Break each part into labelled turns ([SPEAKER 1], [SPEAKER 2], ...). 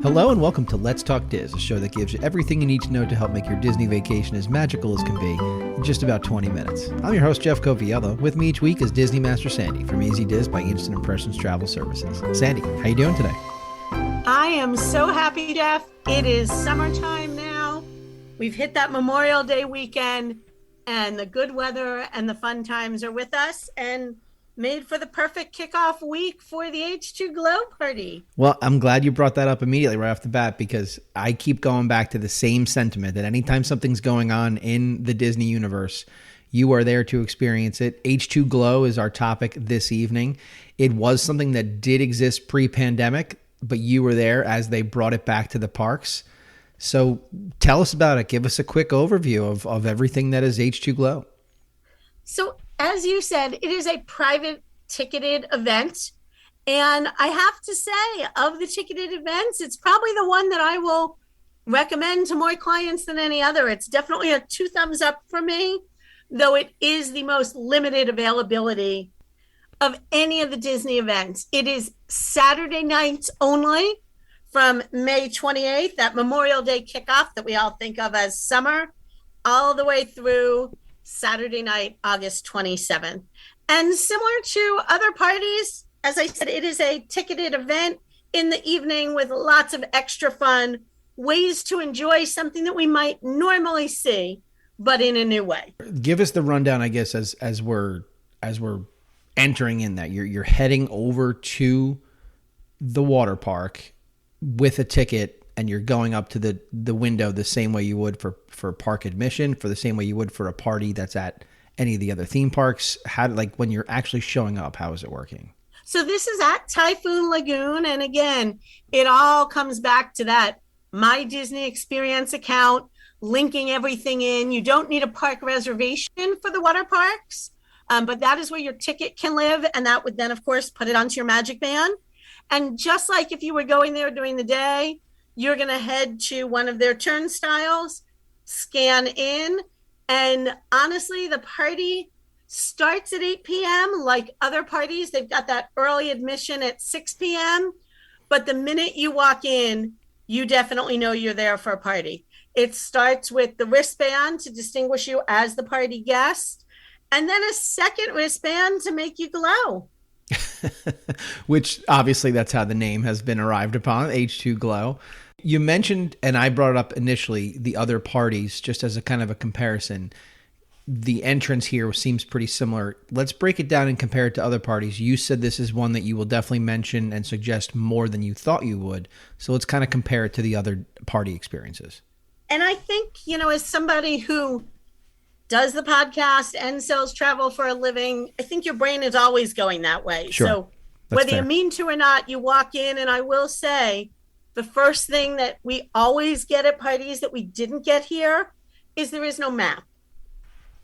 [SPEAKER 1] Hello and welcome to Let's Talk Diz, a show that gives you everything you need to know to help make your Disney vacation as magical as can be in just about 20 minutes. I'm your host, Jeff Coviello. With me each week is Disney Master Sandy from Easy Diz by Instant Impressions Travel Services. Sandy, how you doing today?
[SPEAKER 2] I am so happy, Jeff. It is summertime now. We've hit that Memorial Day weekend, and the good weather and the fun times are with us and made for the perfect kickoff week for the H2Glow party.
[SPEAKER 1] Well, I'm glad you brought that up immediately right off the bat, because I keep going back to the same sentiment that anytime something's going on in the Disney universe, you are there to experience it. H2Glow is our topic this evening. It was something that did exist pre-pandemic, but you were there as they brought it back to the parks. So tell us about it. Give us a quick overview of everything that is H2Glow.
[SPEAKER 2] So as you said, it is a private ticketed event. And I have to say, of the ticketed events, it's probably the one that I will recommend to more clients than any other. It's definitely a 2 thumbs up for me, though it is the most limited availability of any of the Disney events. It is Saturday nights only from May 28th, that Memorial Day kickoff that we all think of as summer, all the way through Saturday night, August 27th. And similar to other parties, as I said, it is a ticketed event in the evening with lots of extra fun, ways to enjoy something that we might normally see, but in a new way.
[SPEAKER 1] Give us the rundown, I guess, as we're entering in that. You're heading over to the water park with a ticket, and you're going up to the window the same way you would for park admission, for the same way you would for a party that's at any of the other theme parks. How, like, when you're actually showing up, how is it working?
[SPEAKER 2] So this is at Typhoon Lagoon. And again, it all comes back to that My Disney Experience account, linking everything in. You don't need a park reservation for the water parks, but that is where your ticket can live. And that would then, of course, put it onto your Magic Band. And just like if you were going there during the day, you're going to head to one of their turnstiles, scan in, and honestly, the party starts at 8 p.m. Like other parties, they've got that early admission at 6 p.m. But the minute you walk in, you definitely know you're there for a party. It starts with the wristband to distinguish you as the party guest, and then a second wristband to make you glow.
[SPEAKER 1] Which obviously that's how the name has been arrived upon, H2Glow. You mentioned, and I brought it up initially, the other parties, just as a kind of a comparison. The entrance here seems pretty similar. Let's break it down and compare it to other parties. You said this is one that you will definitely mention and suggest more than you thought you would. So let's kind of compare it to the other party experiences.
[SPEAKER 2] And I think, as somebody who does the podcast and sells travel for a living, I think your brain is always going that way.
[SPEAKER 1] Sure.
[SPEAKER 2] So
[SPEAKER 1] That's
[SPEAKER 2] whether
[SPEAKER 1] fair.
[SPEAKER 2] you mean to or not, you walk in, and I will say the first thing that we always get at parties that we didn't get here is there is no map.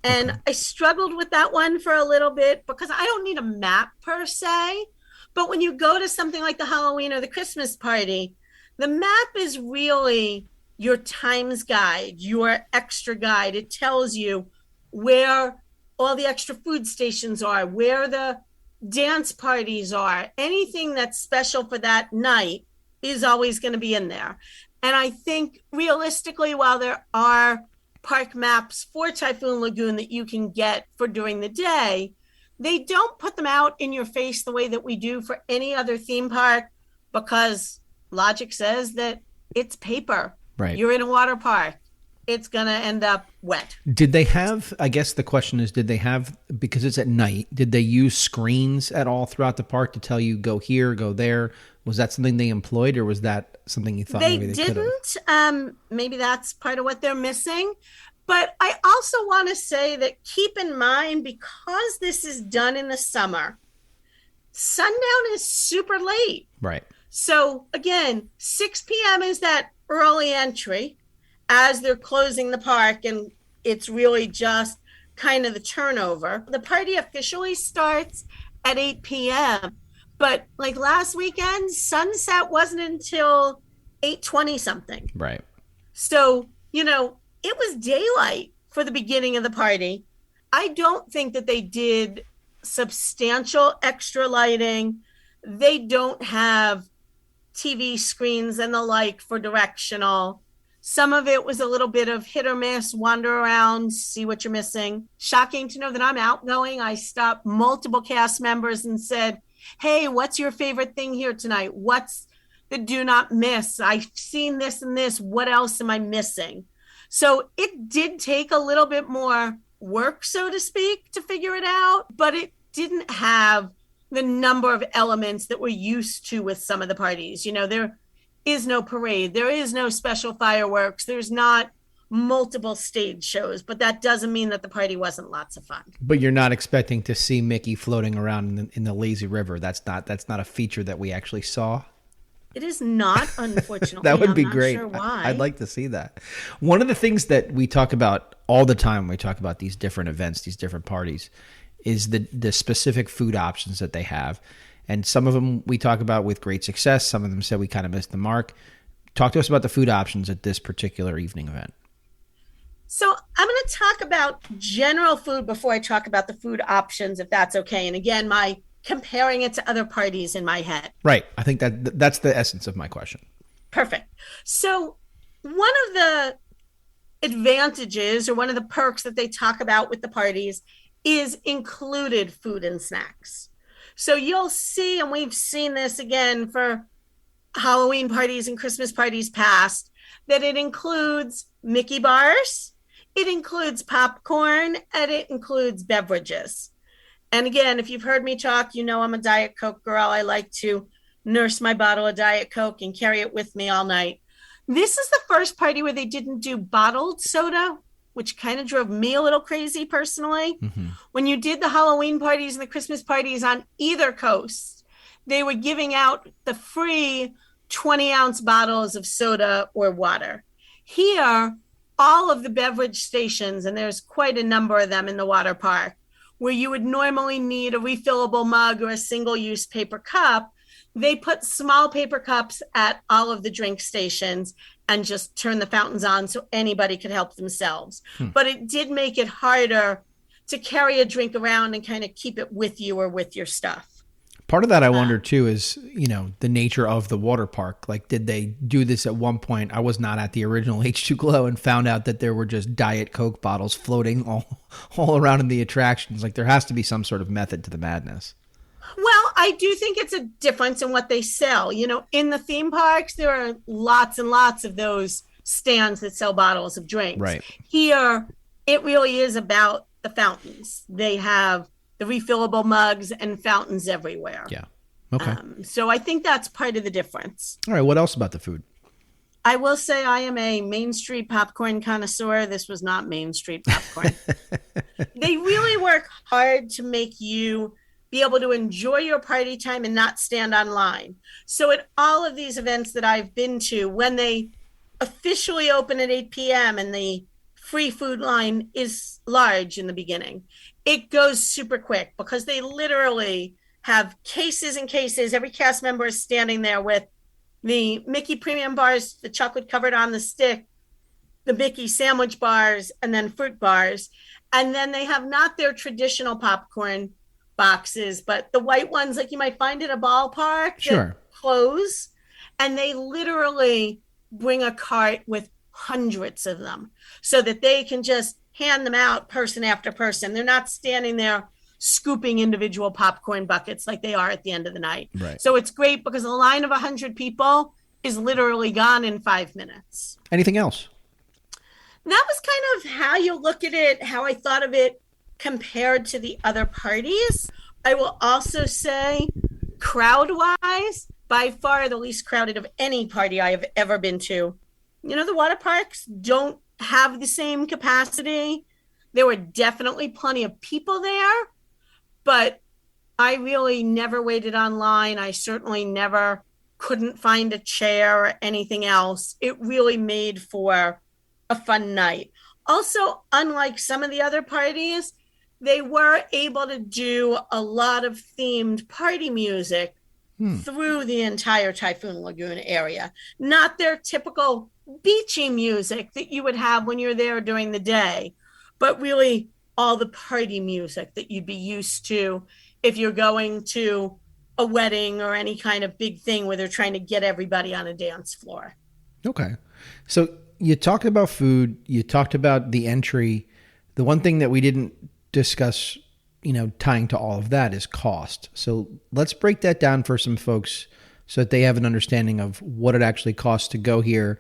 [SPEAKER 2] And
[SPEAKER 1] Okay.
[SPEAKER 2] I struggled with that one for a little bit because I don't need a map per se. But when you go to something like the Halloween or the Christmas party, the map is really your times guide, your extra guide. It tells you where all the extra food stations are, where the dance parties are. Anything that's special for that night is always going to be in there. And I think realistically, while there are park maps for Typhoon Lagoon that you can get for during the day, they don't put them out in your face the way that we do for any other theme park, because logic says that it's paper.
[SPEAKER 1] Right.
[SPEAKER 2] You're in a water park. It's going to end up wet.
[SPEAKER 1] Did they have, I guess the question is, did they have, because it's at night, did they use screens at all throughout the park to tell you go here, go there? Was that something they employed, or was that something you thought maybe they could have?
[SPEAKER 2] They didn't. Maybe that's part of what they're missing. But I also want to say that keep in mind, because this is done in the summer, sundown is super late.
[SPEAKER 1] Right.
[SPEAKER 2] So again, 6 p.m. is that early entry as they're closing the park, and it's really just kind of the turnover. The party officially starts at 8 p.m. But like last weekend, sunset wasn't until 8:20 something.
[SPEAKER 1] Right.
[SPEAKER 2] So, it was daylight for the beginning of the party. I don't think that they did substantial extra lighting. They don't have TV screens and the like for directional. Some of it was a little bit of hit or miss, wander around, see what you're missing. Shocking to know that I'm outgoing. I stopped multiple cast members and said, hey, what's your favorite thing here tonight? What's the do not miss? I've seen this and this. What else am I missing? So it did take a little bit more work, so to speak, to figure it out, but it didn't have the number of elements that we're used to with some of the parties. There is no parade, there is no special fireworks, there's not multiple stage shows, but that doesn't mean that the party wasn't lots of fun.
[SPEAKER 1] But you're not expecting to see Mickey floating around in the lazy river. That's not a feature that we actually saw.
[SPEAKER 2] It is not, unfortunately.
[SPEAKER 1] That would be
[SPEAKER 2] I'm not
[SPEAKER 1] great.
[SPEAKER 2] Sure why.
[SPEAKER 1] I'd like to see that. One of the things that we talk about all the time when we talk about these different events, these different parties, is the specific food options that they have. And some of them we talk about with great success. Some of them said we kind of missed the mark. Talk to us about the food options at this particular evening event.
[SPEAKER 2] So I'm going to talk about general food before I talk about the food options, if that's okay. And again, my comparing it to other parties in my head.
[SPEAKER 1] Right. I think that's the essence of my question.
[SPEAKER 2] Perfect. So one of the advantages or one of the perks that they talk about with the parties is included food and snacks. So you'll see, and we've seen this again for Halloween parties and Christmas parties past, that it includes Mickey bars, it includes popcorn, and it includes beverages. And again, if you've heard me talk, I'm a Diet Coke girl. I like to nurse my bottle of Diet Coke and carry it with me all night. This is the first party where they didn't do bottled soda, which kind of drove me a little crazy personally. Mm-hmm. When you did the Halloween parties and the Christmas parties on either coast, they were giving out the free 20-ounce bottles of soda or water. Here, all of the beverage stations, and there's quite a number of them in the water park, where you would normally need a refillable mug or a single-use paper cup, they put small paper cups at all of the drink stations and just turn the fountains on so anybody could help themselves. But it did make it harder to carry a drink around and kind of keep it with you or with your stuff.
[SPEAKER 1] Part of that I wonder too is, the nature of the water park. Like, did they do this at one point? I was not at the original H2Glow and found out that there were just Diet Coke bottles floating all around in the attractions. Like, there has to be some sort of method to the madness.
[SPEAKER 2] Well, I do think it's a difference in what they sell. In the theme parks, there are lots and lots of those stands that sell bottles of drinks.
[SPEAKER 1] Right.
[SPEAKER 2] Here, it really is about the fountains. They have the refillable mugs and fountains everywhere.
[SPEAKER 1] Yeah. Okay.
[SPEAKER 2] So I think that's part of the difference.
[SPEAKER 1] All right. What else about the food?
[SPEAKER 2] I will say I am a Main Street popcorn connoisseur. This was not Main Street popcorn. They really work hard to make you be able to enjoy your party time and not stand on line. So at all of these events that I've been to, when they officially open at 8 p.m. and the free food line is large in the beginning, it goes super quick because they literally have cases and cases. Every cast member is standing there with the Mickey premium bars, the chocolate covered on the stick, the Mickey sandwich bars, and then fruit bars. And then they have not their traditional popcorn boxes, but the white ones like you might find at a ballpark.
[SPEAKER 1] Sure.
[SPEAKER 2] That close. And they literally bring a cart with hundreds of them so that they can just hand them out person after person. They're not standing there scooping individual popcorn buckets like they are at the end of the night.
[SPEAKER 1] Right.
[SPEAKER 2] So it's great because a line of 100 people is literally gone in 5 minutes.
[SPEAKER 1] Anything else?
[SPEAKER 2] That was kind of how you look at it, how I thought of it compared to the other parties. I will also say, crowd-wise, by far the least crowded of any party I have ever been to. The water parks don't have the same capacity. There were definitely plenty of people there, but I really never waited online. I certainly never couldn't find a chair or anything else. It really made for a fun night. Also, unlike some of the other parties, they were able to do a lot of themed party music through the entire Typhoon Lagoon area. Not their typical beachy music that you would have when you're there during the day, but really all the party music that you'd be used to if you're going to a wedding or any kind of big thing where they're trying to get everybody on a dance floor.
[SPEAKER 1] Okay. So you talked about food, you talked about the entry. The one thing that we didn't discuss, tying to all of that is cost. So let's break that down for some folks so that they have an understanding of what it actually costs to go here.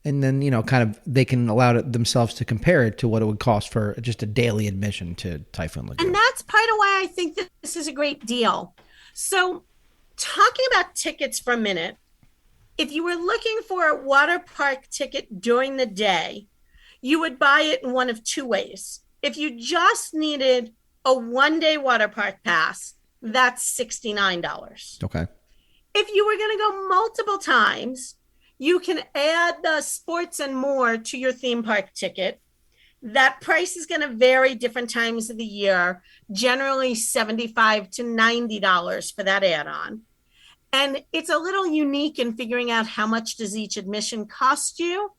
[SPEAKER 1] And then, kind of they can allow themselves to compare it to what it would cost for just a daily admission to Typhoon Lagoon.
[SPEAKER 2] And that's part of why I think that this is a great deal. So talking about tickets for a minute, if you were looking for a water park ticket during the day, you would buy it in one of two ways. If you just needed a one-day water park pass, that's $69.
[SPEAKER 1] Okay.
[SPEAKER 2] If you were going to go multiple times, you can add the sports and more to your theme park ticket. That price is going to vary different times of the year, generally $75 to $90 for that add-on. And it's a little unique in figuring out how much does each admission cost you,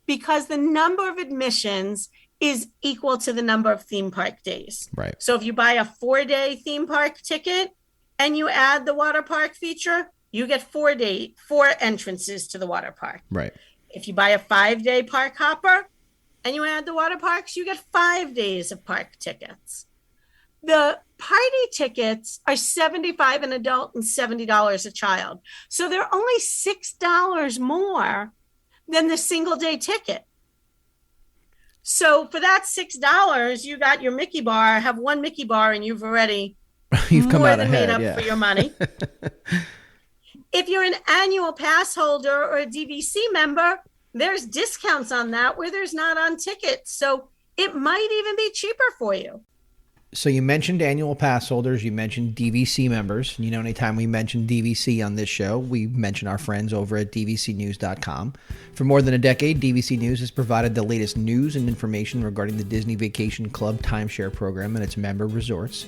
[SPEAKER 2] because the number of admissions is equal to the number of theme park days.
[SPEAKER 1] Right.
[SPEAKER 2] So if you buy a 4-day theme park ticket and you add the water park feature, you get 4 entrances to the water park.
[SPEAKER 1] Right.
[SPEAKER 2] If you buy a 5-day park hopper and you add the water parks, you get 5 days of park tickets. The party tickets are $75 an adult and $70 a child. So they're only $6 more than the single day ticket. So for that $6, you got your Mickey bar, have one Mickey bar, and you've already
[SPEAKER 1] come
[SPEAKER 2] more
[SPEAKER 1] out
[SPEAKER 2] than
[SPEAKER 1] ahead,
[SPEAKER 2] made up for your money. If you're an annual pass holder or a DVC member, there's discounts on that where there's not on tickets. So it might even be cheaper for you.
[SPEAKER 1] So you mentioned annual pass holders, you mentioned DVC members. Anytime we mention DVC on this show, we mention our friends over at dvcnews.com. For more than a decade, DVC News has provided the latest news and information regarding the Disney Vacation Club timeshare program and its member resorts.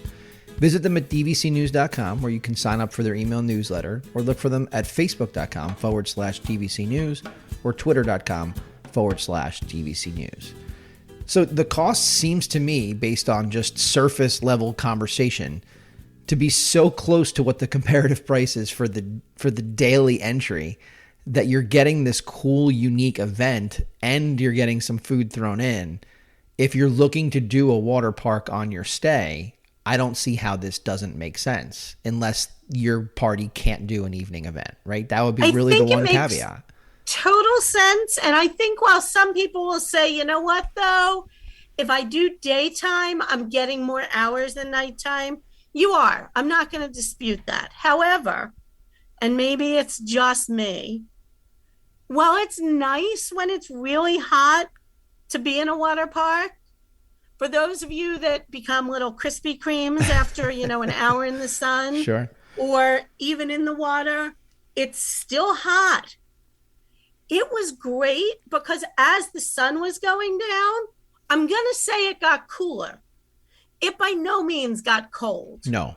[SPEAKER 1] Visit them at dvcnews.com, where you can sign up for their email newsletter, or look for them at facebook.com/DVC News or twitter.com/DVC News. So the cost seems to me, based on just surface level conversation, to be so close to what the comparative price is for the daily entry, that you're getting this cool, unique event and you're getting some food thrown in. If you're looking to do a water park on your stay, I don't see how this doesn't make sense unless your party can't do an evening event, right? That would be really the one caveat.
[SPEAKER 2] Total sense. And I think while some people will say, you know what, though, if I do daytime, I'm getting more hours than nighttime. You are. I'm not going to dispute that. However, and maybe it's just me, while it's nice when it's really hot to be in a water park, for those of you that become little Krispy Kremes after, an hour in the sun,
[SPEAKER 1] sure,
[SPEAKER 2] or even in the water, it's still hot. It was great because as the sun was going down, I'm going to say it got cooler. It by no means got cold.
[SPEAKER 1] No.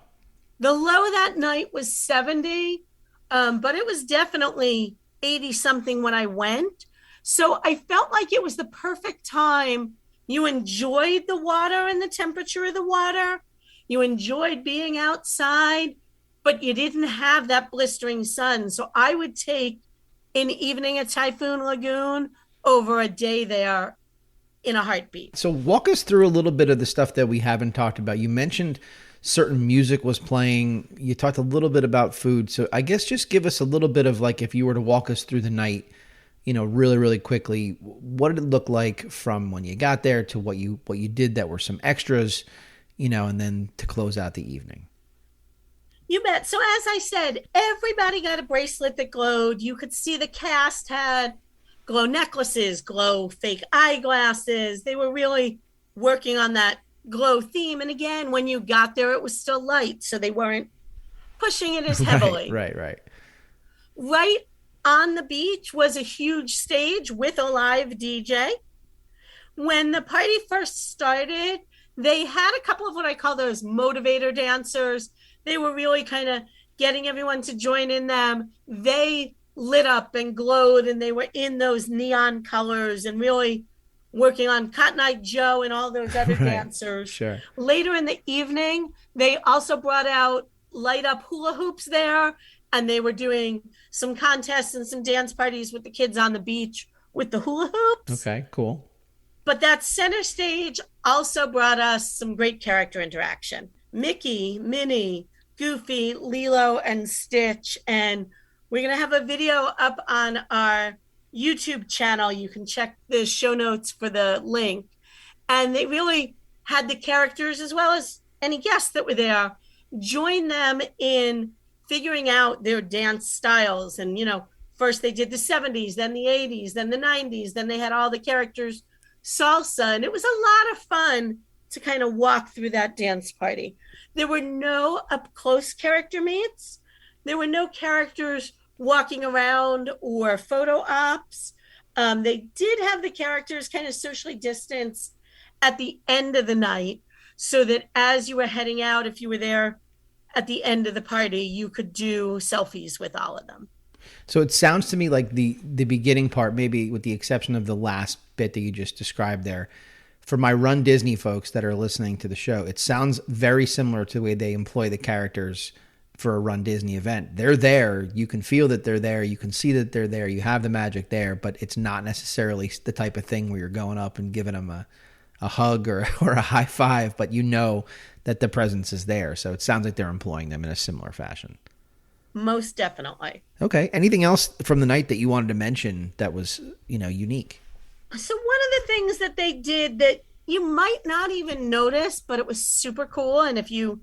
[SPEAKER 2] The low that night was 70, but it was definitely 80 something when I went. So I felt like it was the perfect time. You enjoyed the water and the temperature of the water. You enjoyed being outside, but you didn't have that blistering sun. So I would take an evening at Typhoon Lagoon over a day there in a heartbeat.
[SPEAKER 1] So walk us through a little bit of the stuff that we haven't talked about. You mentioned certain music was playing. You talked a little bit about food. So I guess just give us a little bit of, like, if you were to walk us through the night, really, really quickly, what did it look like from when you got there to what you did that were some extras, and then to close out the evening?
[SPEAKER 2] You bet. So as I said, everybody got a bracelet that glowed. You could see the cast had glow necklaces, glow fake eyeglasses. They were really working on that glow theme. And again, when you got there, it was still light, so they weren't pushing it as heavily.
[SPEAKER 1] Right.
[SPEAKER 2] Right on the beach was a huge stage with a live DJ. When the party first started, they had a couple of what I call those motivator dancers. They were really kind of getting everyone to join in them. They lit up and glowed, and they were in those neon colors and really working on Cotton Eye Joe and all those other dancers.
[SPEAKER 1] Sure.
[SPEAKER 2] Later in the evening, they also brought out light up hula hoops there, and they were doing some contests and some dance parties with the kids on the beach with the hula hoops.
[SPEAKER 1] Okay, cool.
[SPEAKER 2] But that center stage also brought us some great character interaction. Mickey, Minnie, Goofy, Lilo, and Stitch. And we're going to have a video up on our YouTube channel. You can check the show notes for the link. And they really had the characters, as well as any guests that were there, join them in figuring out their dance styles. And, first they did the 70s, then the 80s, then the 90s, then they had all the characters salsa. And it was a lot of fun to kind of walk through that dance party. There were no up close character meets. There were no characters walking around or photo ops. They did have the characters kind of socially distanced at the end of the night, so that as you were heading out, if you were there at the end of the party, you could do selfies with all of them.
[SPEAKER 1] So it sounds to me like the beginning part, maybe with the exception of the last bit that you just described there, for my Run Disney folks that are listening to the show, it sounds very similar to the way they employ the characters for a Run Disney event. They're there. You can feel that they're there. You can see that they're there. You have the magic there, but it's not necessarily the type of thing where you're going up and giving them a hug or a high five, but you know that the presence is there. So it sounds like they're employing them in a similar fashion.
[SPEAKER 2] Most definitely.
[SPEAKER 1] Okay. Anything else from the night that you wanted to mention that was, unique?
[SPEAKER 2] So one of the things that they did that you might not even notice, but it was super cool, and if you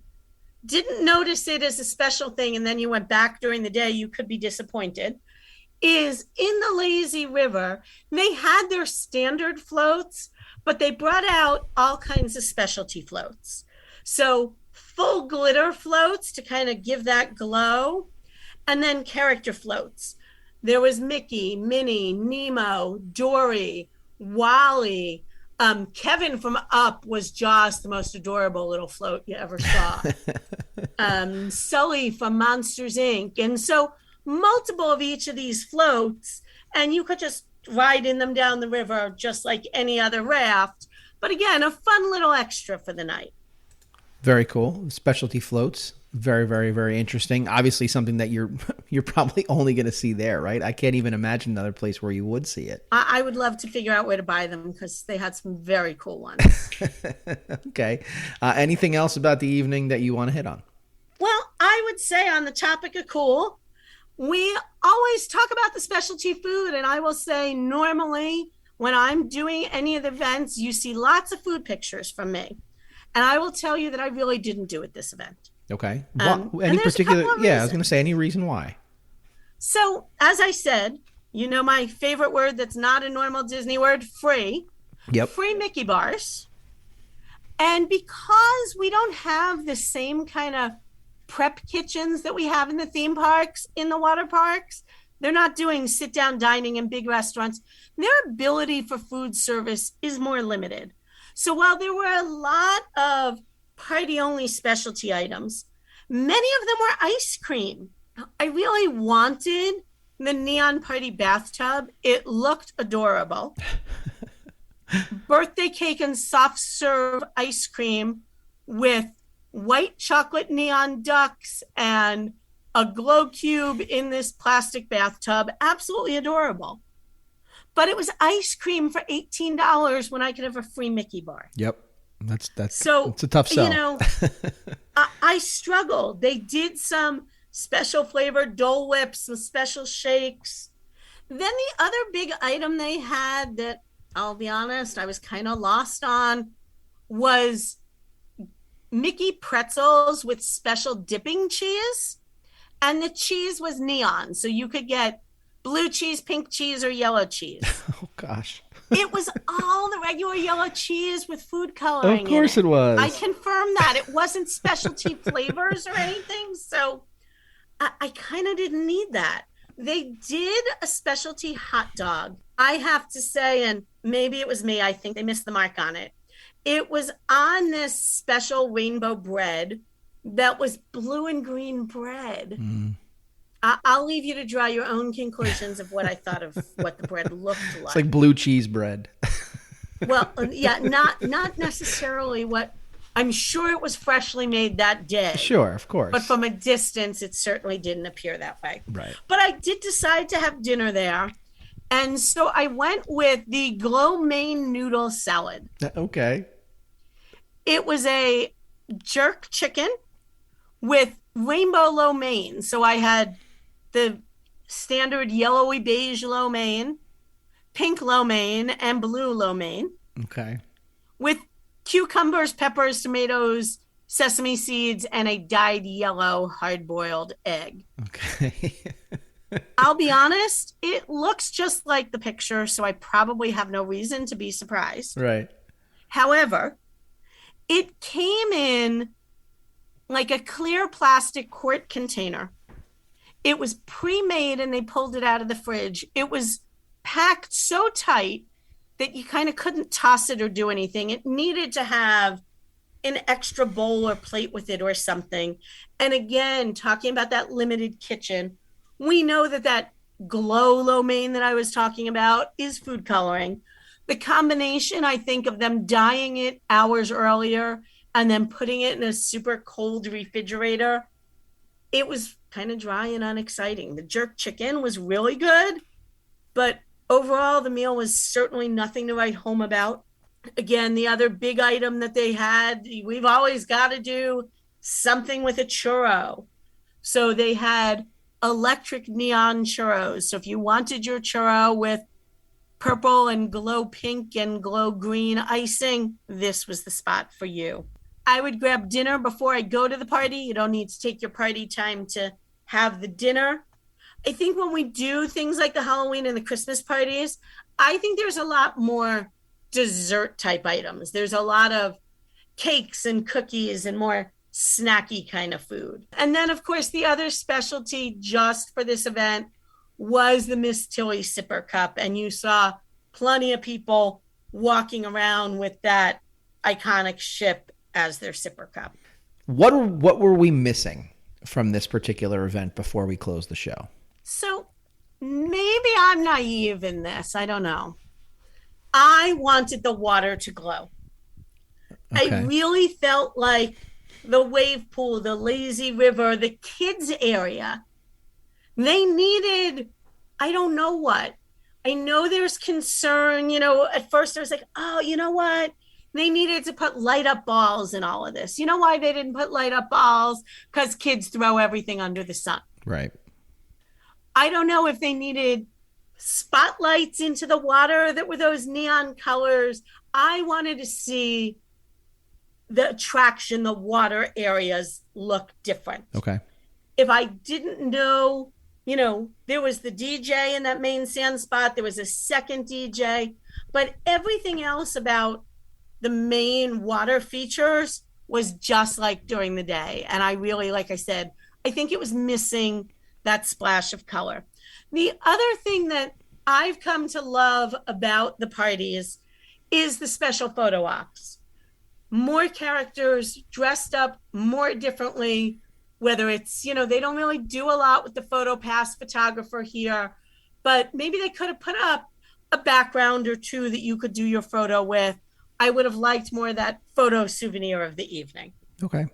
[SPEAKER 2] didn't notice it as a special thing and then you went back during the day, you could be disappointed, is in the lazy river, they had their standard floats, but they brought out all kinds of specialty floats. So full glitter floats to kind of give that glow, and then character floats. There was Mickey, Minnie, Nemo, Dory, Wally. Kevin from Up was just the most adorable little float you ever saw. Sully from Monsters, Inc. And so multiple of each of these floats, and you could just ride in them down the river just like any other raft. But again, a fun little extra for the night.
[SPEAKER 1] Very cool. Specialty floats. Very, very, very interesting. Obviously something that you're probably only going to see there, right? I can't even imagine another place where you would see it.
[SPEAKER 2] I would love to figure out where to buy them because they had some very cool ones.
[SPEAKER 1] Okay. Anything else about the evening that you want to hit on?
[SPEAKER 2] Well, I would say on the topic of cool, we always talk about the specialty food. And I will say normally when I'm doing any of the events, you see lots of food pictures from me. And I will tell you that I really didn't do it this event.
[SPEAKER 1] Okay. Any particular? Yeah, I was going to say any reason why.
[SPEAKER 2] So, as I said, my favorite word that's not a normal Disney word, free.
[SPEAKER 1] Yep.
[SPEAKER 2] Free Mickey bars. And because we don't have the same kind of prep kitchens that we have in the theme parks, in the water parks, they're not doing sit-down dining in big restaurants. Their ability for food service is more limited. So while there were a lot of party-only specialty items, many of them were ice cream. I really wanted the Neon Party bathtub. It looked adorable. Birthday cake and soft serve ice cream with white chocolate neon ducks and a glow cube in this plastic bathtub. Absolutely adorable. But it was ice cream for $18 when I could have a free Mickey bar.
[SPEAKER 1] Yep. So it's a tough sell.
[SPEAKER 2] I struggled. They did some special flavored Dole Whips, some special shakes. Then the other big item they had that, I'll be honest, I was kind of lost on was Mickey pretzels with special dipping cheese. And the cheese was neon. So you could get blue cheese, pink cheese, or yellow cheese.
[SPEAKER 1] Oh, gosh.
[SPEAKER 2] It was all the regular yellow cheese with food coloring.
[SPEAKER 1] Of course it was.
[SPEAKER 2] I confirm that. It wasn't specialty flavors or anything. So I kind of didn't need that. They did a specialty hot dog. I have to say, and maybe it was me, I think they missed the mark on it. It was on this special rainbow bread that was blue and green bread. Mm. I'll leave you to draw your own conclusions of what I thought of what the bread looked like.
[SPEAKER 1] It's like blue cheese bread.
[SPEAKER 2] Well, yeah, not necessarily what I'm sure it was freshly made that day.
[SPEAKER 1] Sure, of course.
[SPEAKER 2] But from a distance, it certainly didn't appear that way.
[SPEAKER 1] Right.
[SPEAKER 2] But I did decide to have dinner there. And so I went with the Glow Maine noodle salad.
[SPEAKER 1] Okay.
[SPEAKER 2] It was a jerk chicken with rainbow lo mein. So I had the standard yellowy beige lo mein, pink lo mein, and blue lo mein.
[SPEAKER 1] Okay.
[SPEAKER 2] With cucumbers, peppers, tomatoes, sesame seeds, and a dyed yellow hard-boiled egg.
[SPEAKER 1] Okay.
[SPEAKER 2] I'll be honest, it looks just like the picture, so I probably have no reason to be surprised.
[SPEAKER 1] Right.
[SPEAKER 2] However, it came in like a clear plastic quart container. It was pre-made and they pulled it out of the fridge. It was packed so tight that you kind of couldn't toss it or do anything. It needed to have an extra bowl or plate with it or something. And again, talking about that limited kitchen, we know that glow lo mein that I was talking about is food coloring. The combination, I think, of them dyeing it hours earlier and then putting it in a super cold refrigerator, it was kind of dry and unexciting. The jerk chicken was really good, but overall, the meal was certainly nothing to write home about. Again, the other big item that they had, we've always got to do something with a churro. So they had electric neon churros. So if you wanted your churro with purple and glow pink and glow green icing, this was the spot for you. I would grab dinner before I go to the party. You don't need to take your party time to have the dinner. I think when we do things like the Halloween and the Christmas parties, I think there's a lot more dessert type items. There's a lot of cakes and cookies and more snacky kind of food. And then, of course, the other specialty just for this event was the Miss Tilly Sipper Cup. And you saw plenty of people walking around with that iconic ship as their sipper cup.
[SPEAKER 1] What were we missing from this particular event before we close the show?
[SPEAKER 2] So maybe I'm naive in this. I don't know. I wanted the water to glow. Okay. I really felt like the wave pool, the lazy river, the kids area, they needed, I don't know what. I know there's concern, at first I was like, oh, you know what? They needed to put light up balls in all of this. You know why they didn't put light up balls? Because kids throw everything under the sun.
[SPEAKER 1] Right.
[SPEAKER 2] I don't know if they needed spotlights into the water that were those neon colors. I wanted to see the attraction, the water areas look different.
[SPEAKER 1] Okay.
[SPEAKER 2] If I didn't know, there was the DJ in that main sand spot. There was a second DJ. But everything else about the main water features was just like during the day. And I really, like I said, I think it was missing that splash of color. The other thing that I've come to love about the parties is the special photo ops. More characters dressed up more differently, whether it's, they don't really do a lot with the photo pass photographer here, but maybe they could have put up a background or two that you could do your photo with. I would have liked more of that photo souvenir of the evening.
[SPEAKER 1] Okay.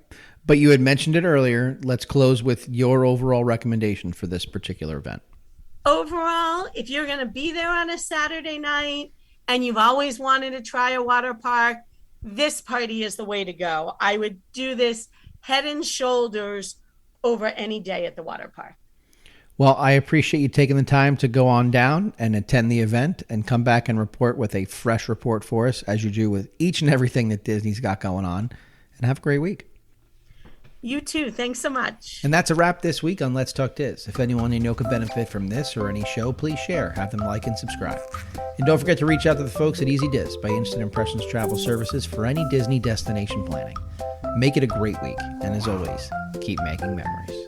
[SPEAKER 1] But you had mentioned it earlier. Let's close with your overall recommendation for this particular event.
[SPEAKER 2] Overall, if you're going to be there on a Saturday night and you've always wanted to try a water park, this party is the way to go. I would do this head and shoulders over any day at the water park.
[SPEAKER 1] Well, I appreciate you taking the time to go on down and attend the event and come back and report with a fresh report for us, as you do with each and everything that Disney's got going on. And have a great week.
[SPEAKER 2] You too. Thanks so much.
[SPEAKER 1] And that's a wrap this week on Let's Talk Diz. If anyone you know could benefit from this or any show, please share, have them like and subscribe. And don't forget to reach out to the folks at Easy Diz by Instant Impressions Travel Services for any Disney destination planning. Make it a great week. And as always, keep making memories.